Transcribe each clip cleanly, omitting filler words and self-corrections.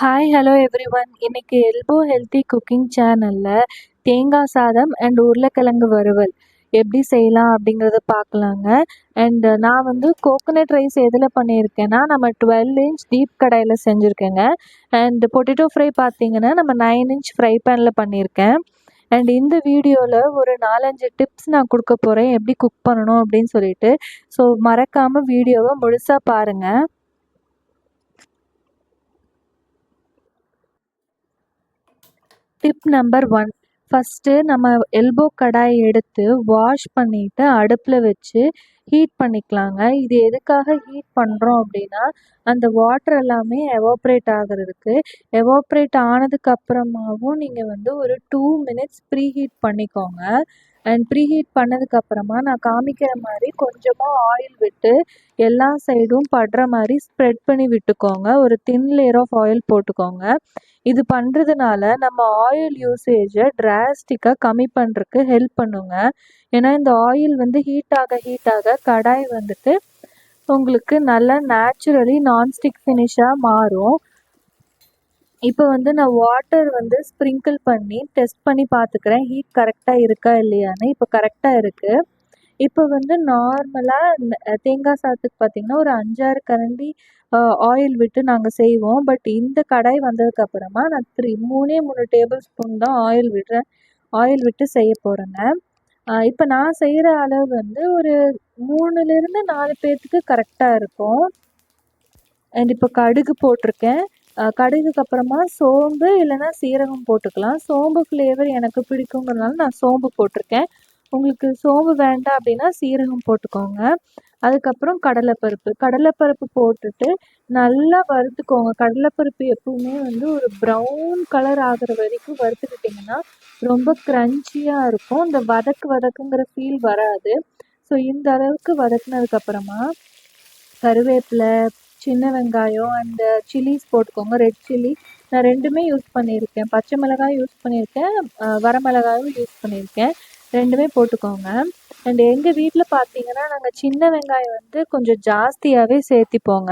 Hi hello everyone. இன்னைக்கு elbow healthy cooking சேனலில் தேங்காய் சாதம் அண்ட் உருளைக்கிழங்கு வறுவல் எப்படி செய்யலாம் அப்படிங்கிறத பார்க்கலாங்க. அண்ட் நான் வந்து கோகோனட் ரைஸ் எதில் பண்ணியிருக்கேன்னா நம்ம 12 இன்ச் டீப் கடாயில் செஞ்சுருக்கேங்க. அண்ட் பொட்டேட்டோ ஃப்ரை பார்த்தீங்கன்னா நம்ம 9 இன்ச் ஃப்ரை பேனில் பண்ணியிருக்கேன். அண்ட் இந்த வீடியோவில் ஒரு 4-5 டிப்ஸ் நான் கொடுக்க போகிறேன் எப்படி குக் பண்ணணும் அப்படின்னு சொல்லிட்டு. ஸோ மறக்காமல் வீடியோவை முழுசாக பாருங்கள். டிப் நம்பர் 1, ஃபஸ்ட்டு நம்ம எல்போ கடாய் எடுத்து வாஷ் பண்ணிவிட்டு அடுப்பில் வச்சு ஹீட் பண்ணிக்கலாங்க. இது எதுக்காக ஹீட் பண்ணுறோம் அப்படின்னா அந்த வாட்டர் எல்லாமே எவாப்ரேட் ஆகிறதுக்கு. எவாப்ரேட் ஆனதுக்கப்புறமாவும் நீங்கள் வந்து ஒரு 2 மினிட்ஸ் ப்ரீ ஹீட் பண்ணிக்கோங்க. அண்ட் ப்ரீ ஹீட் பண்ணதுக்கப்புறமா நான் காமிக்கிற மாதிரி கொஞ்சமாக ஆயில் விட்டு எல்லா சைடும் படுற மாதிரி ஸ்ப்ரெட் பண்ணி விட்டுக்கோங்க. ஒரு தின் லேயர் ஆஃப் ஆயில் போட்டுக்கோங்க. இது பண்ணுறதுனால நம்ம ஆயில் யூசேஜை டிராஸ்டிக்காக கம்மி பண்ணுறதுக்கு ஹெல்ப் பண்ணுங்க. ஏன்னா இந்த ஆயில் வந்து ஹீட் ஆக கடாய் வந்துட்டு உங்களுக்கு நல்லா நேச்சுரலி நான்ஸ்டிக் ஃபினிஷாக மாறும். இப்போ வந்து நான் வாட்டர் வந்து ஸ்ப்ரிங்கிள் பண்ணி டெஸ்ட் பண்ணி பார்த்துக்கிறேன் ஹீட் கரெக்டாக இருக்கா இல்லையான்னு. இப்போ கரெக்டாக இருக்குது. இப்போ வந்து நார்மலாக தேங்காய் சாதத்துக்கு பார்த்திங்கன்னா ஒரு 5-6 கரண்டி ஆயில் விட்டு நாங்கள் செய்வோம். பட் இந்த கடாய் வந்ததுக்கப்புறமா நான் 3 டேபிள் ஸ்பூன் தான் ஆயில் விட்டு செய்ய போகிறேங்க. இப்போ நான் செய்கிற அளவு வந்து ஒரு 3லேருந்து 4 பேர்த்துக்கு கரெக்டாக இருக்கும். அண்ட் இப்போ கடுகு போட்டிருக்கேன். கடுகுக்கு அப்புறமா சோம்பு இல்லைன்னா சீரகம் போட்டுக்கலாம். சோம்பு ஃப்ளேவர் எனக்கு பிடிக்குங்கிறதுனால நான் சோம்பு போட்டிருக்கேன். உங்களுக்கு சோம்பு வேண்டாம் அப்படின்னா சீரகம் போட்டுக்கோங்க. அதுக்கப்புறம் கடலைப்பருப்பு போட்டுட்டு நல்லா வறுத்துக்கோங்க. கடலைப்பருப்பு எப்பவுமே வந்து ஒரு ப்ரௌன் கலர் ஆகிற வரைக்கும் வறுத்துக்கிட்டிங்கன்னா ரொம்ப க்ரன்ச்சியாக இருக்கும். இந்த வதக்குங்கிற ஃபீல் வராது. ஸோ இந்த அளவுக்கு வதக்குனதுக்கப்புறமா கருவேப்பிலை, சின்ன வெங்காயம் அண்ட் சில்லிஸ் போட்டுக்கோங்க. ரெட் சில்லி நான் 2மே யூஸ் பண்ணியிருக்கேன். பச்சை மிளகாயும் யூஸ் பண்ணியிருக்கேன், வரமிளகாயும் யூஸ் பண்ணியிருக்கேன். 2மே போட்டுக்கோங்க. அண்ட் எங்கள் வீட்டில் பார்த்தீங்கன்னா நாங்கள் சின்ன வெங்காயம் வந்து கொஞ்சம் ஜாஸ்தியாகவே சேர்த்திப்போங்க.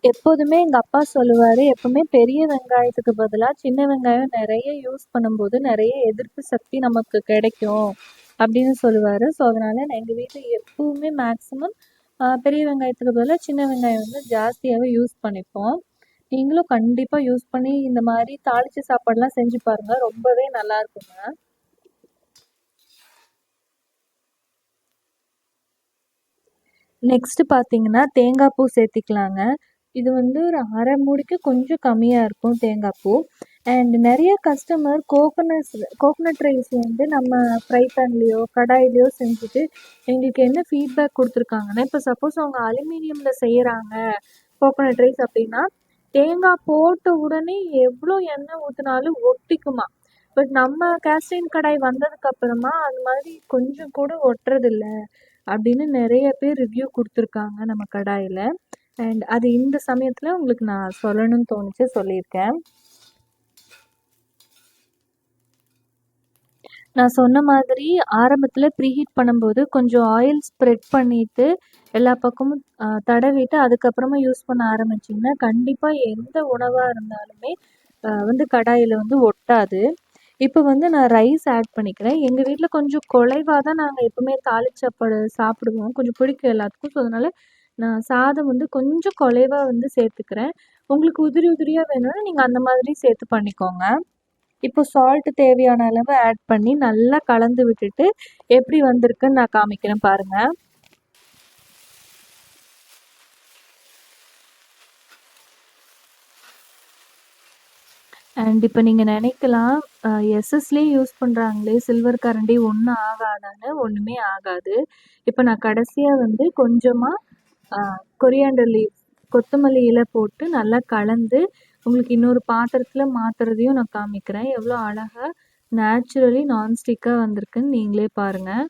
எப்போதுமே எங்கள் அப்பா சொல்லுவார், எப்போவுமே பெரிய வெங்காயத்துக்கு பதிலாக சின்ன வெங்காயம் நிறைய யூஸ் பண்ணும்போது நிறைய எதிர்ப்பு சக்தி நமக்கு கிடைக்கும் அப்படின்னு சொல்லுவார். ஸோ அதனால் எங்கள் வீட்டில் எப்போவுமே மேக்ஸிமம் பெரிய வெங்காயத்துக்கு பதிலாக சின்ன வெங்காயம் வந்து ஜாஸ்தியாகவே யூஸ் பண்ணிப்போம். நீங்களும் கண்டிப்பாக யூஸ் பண்ணி இந்த மாதிரி தாளித்த சாப்பாடெலாம் செஞ்சு பாருங்கள், ரொம்பவே நல்லாயிருக்குங்க. நெக்ஸ்ட்டு பார்த்தீங்கன்னா தேங்காய் பூ சேர்த்திக்கலாங்க. இது வந்து ஒரு அரை மூடிக்கு கொஞ்சம் கம்மியாக இருக்கும் தேங்காய் பூ. அண்ட் நிறைய கஸ்டமர் கோகோனட் ரைஸ் வந்து நம்ம ஃப்ரை பேன்லேயோ கடாயிலையோ செஞ்சுட்டு எங்களுக்கு என்ன ஃபீட்பேக் கொடுத்துருக்காங்கன்னா, இப்போ சப்போஸ் அவங்க அலுமினியமில் செய்கிறாங்க கோகோனட் ரைஸ் அப்படின்னா தேங்காய் போட்ட உடனே எவ்வளோ எண்ணெய் ஊற்றினாலும் ஒட்டிக்குமா. பட் நம்ம கேஸ்டைன் கடாய் வந்ததுக்கப்புறமா அது மாதிரி கொஞ்சம் கூட ஒட்டுறதில்ல அப்படின்னு நிறைய பேர் ரிவ்யூ கொடுத்துருக்காங்க நம்ம கடாயில். அண்ட் அது இந்த சமயத்தில் உங்களுக்கு நான் சொல்லணும்னு தோணுச்சு, சொல்லியிருக்கேன். நான் சொன்ன மாதிரி ஆரம்பத்தில் ப்ரீஹீட் பண்ணும்போது கொஞ்சம் ஆயில் ஸ்ப்ரெட் பண்ணிவிட்டு எல்லா பக்கமும் தடவிட்டு அதுக்கப்புறமா யூஸ் பண்ண ஆரம்பிச்சிங்கன்னா கண்டிப்பாக எந்த உணவாக இருந்தாலுமே வந்து கடாயில் வந்து ஒட்டாது. இப்போ வந்து நான் ரைஸ் ஆட் பண்ணிக்கிறேன். எங்கள் வீட்டில் கொஞ்சம் குலைவாக தான் நாங்கள் எப்போவுமே தாளிச்ச சாப்பாடு சாப்பிடுவோம். கொஞ்சம் பிடிக்கும் எல்லாத்துக்கும். ஸோ அதனால் நான் சாதம் வந்து கொஞ்சம் குலைவாக வந்து சேர்த்துக்கிறேன். உங்களுக்கு உதிரியாக வேணும்னா நீங்கள் அந்த மாதிரி சேர்த்து பண்ணிக்கோங்க. இப்போ சால்ட்டு தேவையான அளவு ஆட் பண்ணி நல்லா கலந்து விட்டுட்டு எப்படி வந்திருக்குன்னு நான் காமிக்கிறேன் பாருங்கள். அண்ட் இப்போ நீங்கள் நினைக்கலாம் எஸ்எஸ்லேயே யூஸ் பண்ணுறாங்களே சில்வர் கரண்டி ஒன்றும் ஆகாதான்னு. ஒன்றுமே ஆகாது. இப்போ நான் கடைசியாக வந்து கொஞ்சமாக கொரியாண்டர் லீவ் கொத்தமல்லி இலை போட்டு நல்லா கலந்து உங்களுக்கு இன்னொரு பாத்திரத்தில் மாற்றுறதையும் நான் காமிக்கிறேன். எவ்வளோ அழகாக நேச்சுரலி நான்ஸ்டிக்காக வந்திருக்குன்னு நீங்களே பாருங்கள்.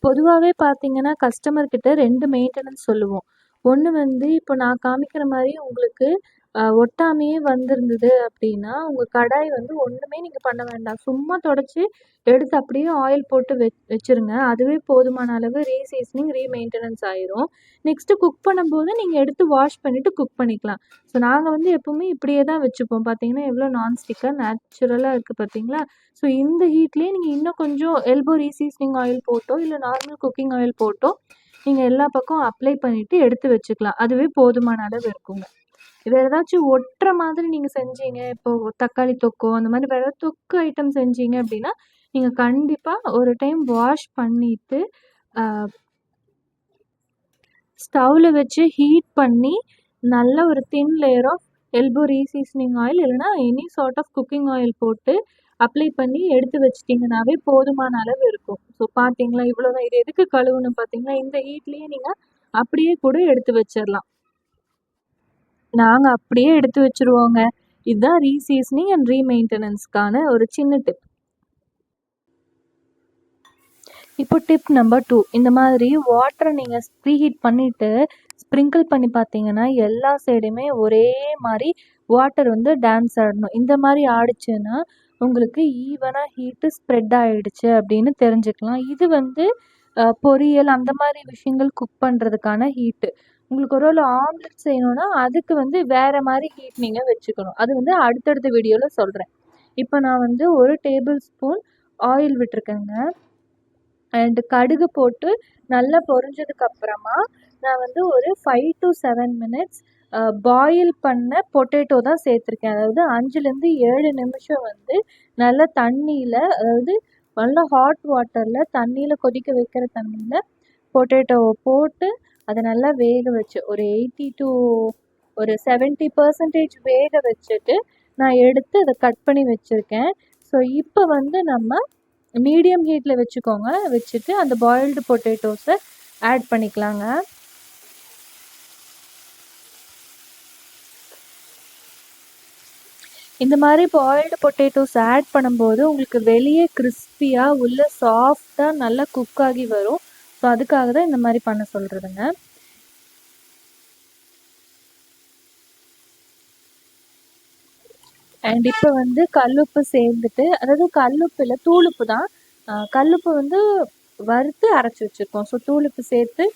பொதுவாகவே பார்த்தீங்கன்னா கஸ்டமர்கிட்ட 2 மெயின்டெனன்ஸ் சொல்லுவோம். ஒன்று வந்து இப்போ நான் காமிக்கிற மாதிரி உங்களுக்கு ஒட்டாமையே வந்திருந்தது அப்படின்னா, உங்க கடாய் வந்து ஒண்ணுமே நீங்க பண்ண வேண்டாம். சும்மா தொடச்சு எடுத்து அப்படியே ஆயில் போட்டு வச்சுருங்க. அதுவே போதுமான அளவு ரீசீசனிங், ரீமெயின்டனன்ஸ் ஆயிரும். நெக்ஸ்ட்டு குக் பண்ணும்போது நீங்க எடுத்து வாஷ் பண்ணிட்டு குக் பண்ணிக்கலாம். ஸோ நாங்க வந்து எப்பவுமே இப்படியே தான் வச்சுப்போம். பார்த்தீங்கன்னா, எவ்வளோ நான்ஸ்டிக்கா நேச்சுரலா இருக்கு பார்த்தீங்களா? ஸோ இந்த ஹீட்லயே நீங்க இன்னும் கொஞ்சம் எல்போ ரீசீசனிங் ஆயில் போட்டோ, இல்ல நார்மல் குக்கிங் ஆயில் போட்டோ, நீங்க எல்லா பக்கம் அப்ளை பண்ணிட்டு எடுத்து வச்சுக்கலாம். அதுவே போதுமான அளவு இருக்குங்க. வேற ஏதாச்சும் ஒட்டுற மாதிரி நீங்க செஞ்சீங்க, இப்போ தக்காளி தொக்கோ அந்த மாதிரி வேற ஏதாவது தொக்கு ஐட்டம் செஞ்சீங்க அப்படின்னா, நீங்க கண்டிப்பா ஒரு டைம் வாஷ் பண்ணிட்டு, அ ஸ்டவ்ல வச்சு ஹீட் பண்ணி, நல்ல ஒரு தின் லேயர் ஆஃப் எல்போ ரீசீசனிங் ஆயில் இல்லைனா any sort of cooking oil போட்டு அப்ளை பண்ணி எடுத்து வச்சுட்டீங்கனாவே போதுமான அளவு இருக்கும். ஸோ பார்த்தீங்களா, இவ்வளோதான். இது எதுக்கு கழுவணும் பார்த்தீங்களா, இந்த ஹீட்லயே நீங்க அப்படியே கூட எடுத்து வச்சிரலாம். நாங்க அப்படியே எடுத்து வச்சுருவோங்க. இதுதான் ரீசீசனிங் அண்ட் ரீமெயின்டனன்ஸ்க்கான ஒரு சின்ன டிப். இப்போ டிப் நம்பர் 2. இந்த மாதிரி வாட்டரை நீங்கள் ப்ரீஹீட் பண்ணிவிட்டு ஸ்ப்ரிங்கிள் பண்ணி பார்த்தீங்கன்னா, எல்லா சைடுமே ஒரே மாதிரி வாட்டர் வந்து டான்ஸ் ஆடணும். இந்த மாதிரி ஆடிச்சுன்னா உங்களுக்கு ஈவனாக ஹீட்டு ஸ்ப்ரெட் ஆகிடுச்சு அப்படின்னு தெரிஞ்சுக்கலாம். இது வந்து பொரியல் அந்த மாதிரி விஷயங்கள் குக் பண்ணுறதுக்கான ஹீட்டு. உங்களுக்கு ஒரு வேளை ஆம்லெட் செய்யணும்னா அதுக்கு வந்து வேறு மாதிரி ஹீட் நீங்கள் வச்சுக்கணும். அது வந்து அடுத்தடுத்த வீடியோவில் சொல்கிறேன். இப்போ நான் வந்து 1 டேபிள் ஸ்பூன் ஆயில் விட்டுருக்கேங்க. அண்ட் கடுகு போட்டு நல்லா பொரிஞ்சதுக்கு அப்புறமா நான் வந்து ஒரு 5 to 7 மினிட்ஸ் பாயில் பண்ண பொட்டேட்டோ தான் சேர்த்துருக்கேன். அதாவது 5லேருந்து 7 நிமிஷம் வந்து நல்லா தண்ணியில், அதாவது நல்லா ஹாட் வாட்டரில், தண்ணியில் கொதிக்க வைக்கிற தண்ணியில் பொட்டேட்டோவை போட்டு அதை நல்லா வேக வச்சு ஒரு 80 to ஒரு 70% வேக வச்சுட்டு நான் எடுத்து அதை கட் பண்ணி வச்சுருக்கேன். ஸோ இப்போ வந்து நம்ம மீடியம் ஹீட்டில் வச்சுக்கோங்க. வச்சுட்டு அந்த பாயில்டு பொட்டேட்டோஸை ஆட் பண்ணிக்கலாங்க. இந்த மாதிரி பாயில்டு பொட்டேட்டோஸ் ஆட் பண்ணும்போது உங்களுக்கு வெளியே கிறிஸ்பியாக உள்ள சாஃப்டாக நல்லா குக் ஆகி வரும். ஸோ அதுக்காக தான் இந்த மாதிரி பண்ண சொல்கிறதுங்க. அண்ட் இப்போ வந்து கல்லுப்பு சேர்ந்துட்டு, அதாவது கல்லுப்பு இல்லை, தூளுப்பு தான். கல்லுப்பு வந்து வறுத்து அரைச்சி வச்சுருக்கோம். ஸோ தூளுப்பு சேர்த்து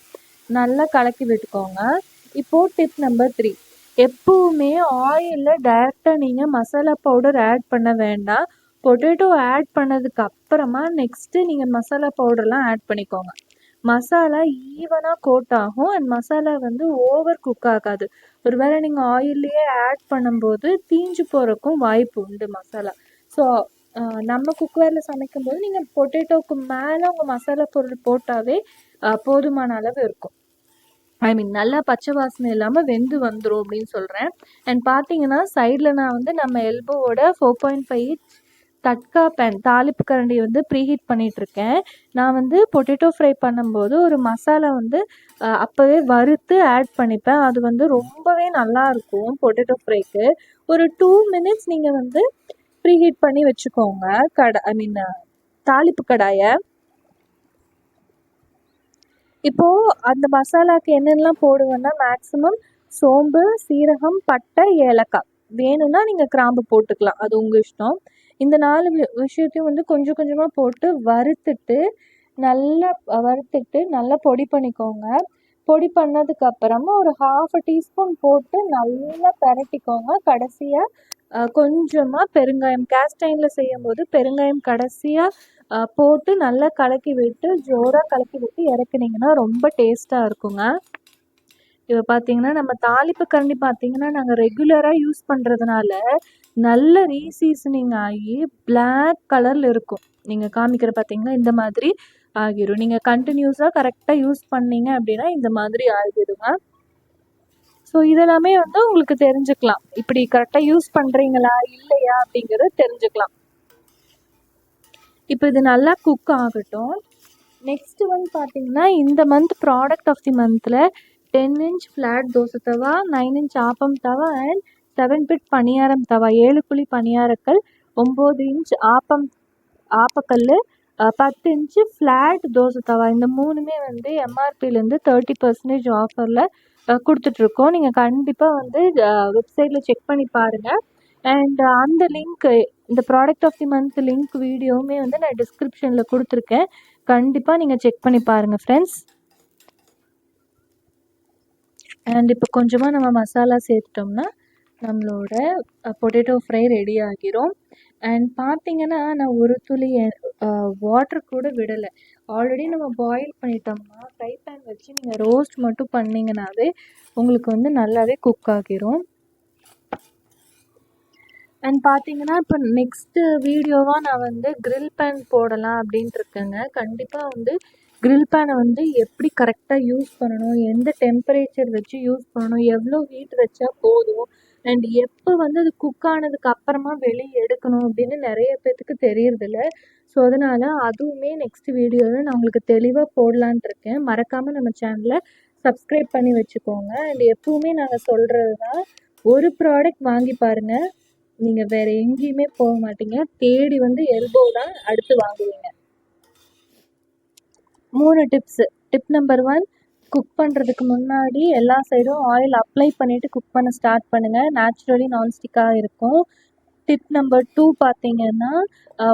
நல்லா கலக்கி விட்டுக்கோங்க. இப்போது டிப் நம்பர் 3. எப்பவுமே ஆயிலில் டைரெக்டாக நீங்கள் மசாலா பவுடர் ஆட் பண்ண வேண்டாம். பொட்டேட்டோ ஆட் பண்ணதுக்கு அப்புறமா நெக்ஸ்ட்டு நீங்கள் மசாலா பவுடர்லாம் ஆட் பண்ணிக்கோங்க. மசாலா ஈவனாக கோட் ஆகும் அண்ட் மசாலா வந்து ஓவர் குக் ஆகாது. ஒரு வேளை நீங்கள் ஆயில்லையே ஆட் பண்ணும்போது தீஞ்சு போகிறக்கும் வாய்ப்பு உண்டு மசாலா. ஸோ நம்ம குக்வேரில் சமைக்கும்போது நீங்கள் பொட்டேட்டோவுக்கு மேலே உங்கள் மசாலா பொருள் போட்டாவே போதுமான அளவு இருக்கும். ஐ மீன் நல்லா பச்சை வாசனை இல்லாமல் வெந்து வந்துடும் அப்படின்னு சொல்கிறேன். அண்ட் பார்த்தீங்கன்னா சைடில் நான் வந்து நம்ம எல்போவோட 4.5 தட்கா பேன் தாளிப்பு கரண்டி வந்து ப்ரீஹீட் பண்ணிகிட்ருக்கேன். நான் வந்து பொட்டேட்டோ ஃப்ரை பண்ணும்போது ஒரு மசாலா வந்து அப்போவே வறுத்து ஆட் பண்ணிப்பேன். அது வந்து ரொம்பவே நல்லாயிருக்கும் பொட்டேட்டோ ஃப்ரைக்கு. ஒரு 2 மினிட்ஸ் நீங்கள் வந்து ப்ரீஹீட் பண்ணி வச்சுக்கோங்க தாளிப்பு கடாயை. இப்போது அந்த மசாலாவுக்கு என்னென்னலாம் போடுவேன்னா, மேக்ஸிமம் சோம்பு, சீரகம், பட்டை, ஏலக்காய். வேணும்னா நீங்கள் கிராம்பு போட்டுக்கலாம். அது உங்கள் இஷ்டம். இந்த 4 விஷயத்தையும் வந்து கொஞ்சம் கொஞ்சமாக போட்டு வறுத்துட்டு நல்லா பொடி பண்ணிக்கோங்க. பொடி பண்ணதுக்கப்புறமா ஒரு 1/2 டீஸ்பூன் போட்டு நல்லா பெரட்டிக்கோங்க. கடைசியாக கொஞ்சமாக பெருங்காயம், கேஸ்டைனில் செய்யும்போது பெருங்காயம் கடைசியாக போட்டு நல்லா கலக்கி விட்டு ஜோராக கலக்கி விட்டு இறக்குனீங்கன்னா ரொம்ப டேஸ்ட்டாக இருக்குங்க. இப்போ பார்த்தீங்கன்னா நம்ம தாளிப்பு கரண்டி பார்த்தீங்கன்னா நாங்கள் ரெகுலராக யூஸ் பண்ணுறதுனால நல்ல ரீசீசனிங் ஆகி பிளாக் கலரில் இருக்கும். நீங்கள் காமிக்கிற பார்த்தீங்கன்னா இந்த மாதிரி ஆகிரும். நீங்கள் கண்டினியூஸாக கரெக்டாக யூஸ் பண்ணீங்க அப்படின்னா இந்த மாதிரி ஆகிடுங்க. ஸோ இதெல்லாமே வந்து உங்களுக்கு தெரிஞ்சுக்கலாம். இப்படி கரெக்டாக யூஸ் பண்ணுறீங்களா இல்லையா அப்படிங்கிறது தெரிஞ்சுக்கலாம். இப்போ இது நல்லா குக் ஆகட்டும். நெக்ஸ்ட்டு வந்து பார்த்தீங்கன்னா இந்த மந்த் ப்ராடக்ட் ஆஃப் தி மந்தில் 10 இன்ச் ஃப்ளாட் தோசை தவா, 9 இன்ச் ஆப்பம் தவா அண்ட் 7 பிட் பணியாரம் தவா, 7 குழி பணியாரக்கல், 9 இன்ச் ஆப்பக்கல், 10 இன்ச்சு ஃப்ளாட் தோசை தவா இந்த 3மே வந்து எம்ஆர்பிலேருந்து 30% ஆஃபரில் கொடுத்துட்ருக்கோம். நீங்கள் கண்டிப்பாக வந்து வெப்சைட்டில் செக் பண்ணி பாருங்கள். அண்ட் அந்த லிங்க், இந்த product of the month link வீடியோவுமே வந்து நான் டிஸ்கிரிப்ஷனில் கொடுத்துருக்கேன். கண்டிப்பாக நீங்கள் செக் பண்ணி பாருங்கள் ஃப்ரெண்ட்ஸ். அண்ட் இப்போ கொஞ்சமாக நம்ம மசாலா சேர்த்துட்டோம்னா நம்மளோட பொட்டேட்டோ ஃப்ரை ரெடி ஆகிரும். அண்ட் பார்த்தீங்கன்னா நான் ஒரு துளி வாட்டர் கூட விடலை. ஆல்ரெடி நம்ம பாயில் பண்ணிட்டோம்னா ஃப்ரை பேன் வச்சு நீங்கள் ரோஸ்ட் மட்டும் பண்ணிங்கனாவே உங்களுக்கு வந்து நல்லாவே குக் ஆகிரும். அண்ட் பார்த்தீங்கன்னா இப்போ நெக்ஸ்ட்டு வீடியோவாக நான் வந்து கிரில் பேன் போடலாம் அப்படின்ட்டு இருக்கேங்க. கண்டிப்பாக வந்து கிரில் பேனை வந்து எப்படி கரெக்டாக யூஸ் பண்ணணும், எந்த டெம்பரேச்சர் வச்சு யூஸ் பண்ணணும், எவ்வளோ ஹீட் வச்சா போதும், அண்ட் எப்போ வந்து அது குக் ஆனதுக்கு அப்புறமா வெளியே எடுக்கணும் அப்படின்னு நிறைய பேர்த்துக்கு தெரியறதில்ல. ஸோ அதனால் அதுவுமே நெக்ஸ்ட் வீடியோவில் நான் உங்களுக்கு தெளிவாக போடலான்ட்டு இருக்கேன். மறக்காமல் நம்ம சேனலை சப்ஸ்கிரைப் பண்ணி வச்சுக்கோங்க. அண்ட் எப்பவுமே நாங்கள் சொல்கிறது தான், ஒரு ப்ராடக்ட் வாங்கி பாருங்கள், நீங்கள் வேறு எங்கேயுமே போக மாட்டீங்க, தேடி வந்து எல்போ தான் அடுத்து வாங்குவீங்க. 3 டிப்ஸு. டிப் நம்பர் 1, குக் பண்ணுறதுக்கு முன்னாடி எல்லா சைடும் ஆயில் அப்ளை பண்ணிவிட்டு குக் பண்ண ஸ்டார்ட் பண்ணுங்கள். நேச்சுரலி நான்ஸ்டிக்காக இருக்கும். டிப் நம்பர் 2 பார்த்தீங்கன்னா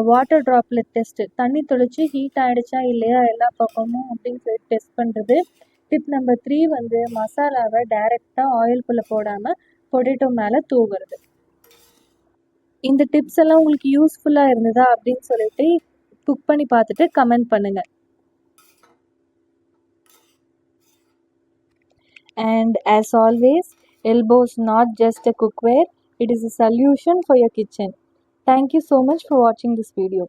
வாட்டர் ட்ராப்லெட் டெஸ்ட்டு. தண்ணி தெளித்து ஹீட் ஆகிடுச்சா இல்லையா எல்லா பக்கமும் அப்படின்னு சொல்லி டெஸ்ட் பண்ணுறது. டிப் நம்பர் 3 வந்து மசாலாவை டைரெக்டாக ஆயில்குள்ளே போடாமல் பொட்டேட்டோ மேலே தூவுறது. இந்த டிப்ஸ் எல்லாம் உங்களுக்கு யூஸ்ஃபுல்லாக இருந்ததா அப்படின்னு சொல்லிட்டு குக் பண்ணி பார்த்துட்டு கமெண்ட் பண்ணுங்கள். And as always, Elbow is not just a cookware, it is a solution for your kitchen. Thank you so much for watching this video.